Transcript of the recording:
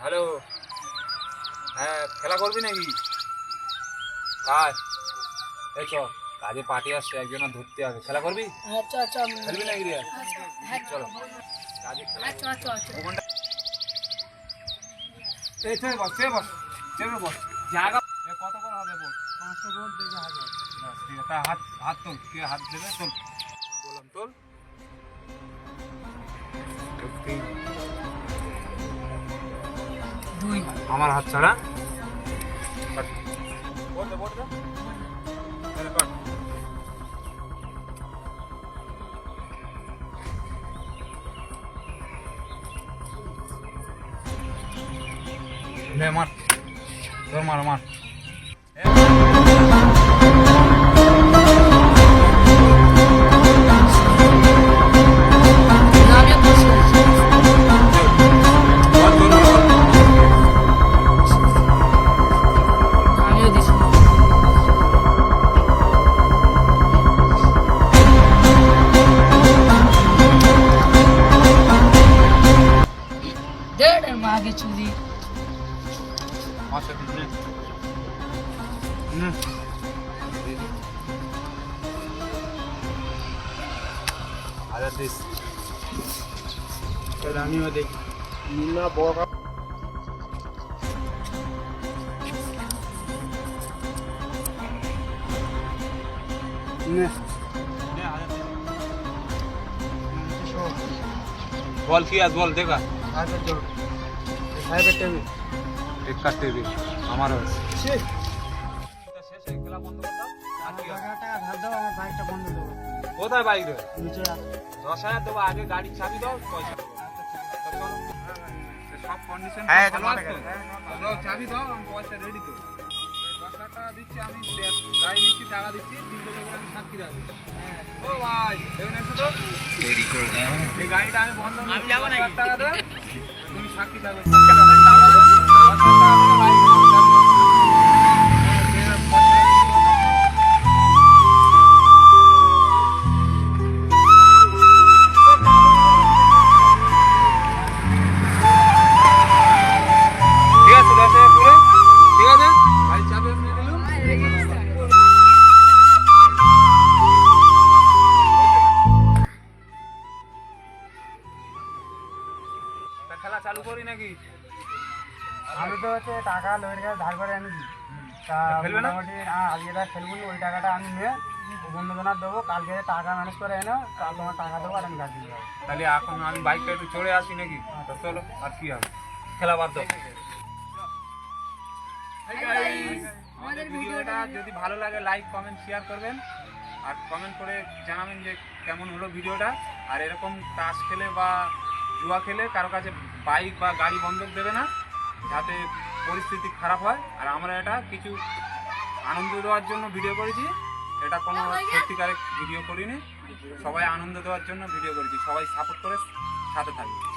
Hello, হ্যাঁ খেলা করবি নাকি? আয়, এই চ, কাজে পার্টি আসছে, একজন ধরতে হবে। খেলা করবি? আচ্ছা আচ্ছা খেলবি নাকি রে? হ্যাঁ চলো কাজে আচ্ছা আচ্ছা আচ্ছা এই চেপে বস, চেপে বস, চেপে বস। জায়গা কত করে হবে বোর্ড? 500 ভোল্ট থেকে 1000। ঠিক আছে, তা হাত হাত তোল, কে হাত দেবে তোল। বললাম তোল। দুই আমার হাত ছাড়া বোর্ড দে, বোর্ড দে। তাহলে কর। লে মার, তোর মার মার। আমি বসে আমিও দিছি দেড় মাগে চুদি মারছে নে নে আরে দিস চল আমিও দেখি নিনা বড় নে নে আরে বল কি আজ বল দেখা আচ্ছা চলো সাহেবের টেবিল এক কাটতে দিবি আমারও শেষ শেষ খেলা বন্ধ কর দাও। আর কি হবে? টাকা ধার দাও আমার বাইকটা বন্ধ দেবো কোথায় বাইক রে? নিচে রাখো 10,000 দেবো, আগে গাড়ির চাবি দাও, পয়সা দেবো। তো চলো। সব কন্ডিশন হ্যাঁ, ভালো চলো, আছে তো? দাও, চাবি দাও, আমি পয়সা রেডি তো। 10,000 টাকা দিচ্ছি আমি, গাড়ি নিচ্ছি, টাকা দিচ্ছি, 3 বছর করে আমি সাক্ষী রাখবো। ও ভাই, এখানে এসো তো। এই গাড়িটা আমি বন্ধ করছি, আমি যাবো নাকি? 10,000 টাকা দাও, তুমি সাক্ষী থাকবে। 10,000 টাকা দাও, 10,000 টাকা দাও, গাড়ি নাও, চাবি দাও। ঠিক আছে, 10,000 পুরো ঠিক আছে, গাড়ি চাবি আমি নিয়ে দিলাম। তা খেলা চালু করি নাকি? আমি তো হচ্ছে টাকা লোয়ের কাছে ধার করে এনেছি তা খেলবে না? মোটামুটি আজকেটা খেলবো না, ওই টাকাটা আমি নিয়ে বন্ধুজনার দেবো, কালকে টাকা ম্যানেজ করে এনে কাল তোমার টাকা দেবো আর আমি গাড়ি দিয়ে যাবো। তাহলে এখন আমি বাইকটা একটু চড়ে আসি নাকি? তো চলো, আর কি হবে, খেলা বাদ দাও। আমাদের ভিডিওটা যদি ভালো লাগে লাইক কমেন্ট শেয়ার করবেন, আর কমেন্ট করে জানাবেন যে কেমন হলো ভিডিওটা। আর এরকম তাস খেলে বা জুয়া খেলে কারো কাছে বাইক বা গাড়ি বন্ধক দেবে না, যাতে পরিস্থিতি খারাপ হয়। আর আমরা এটা কিছু আনন্দ দেওয়ার জন্য ভিডিও করেছি, এটা কোনো সত্যিকারের ভিডিও করিনি, সবাই আনন্দ দেওয়ার জন্য ভিডিও করেছি। সবাই সাপোর্ট করে সাথে থাকবে।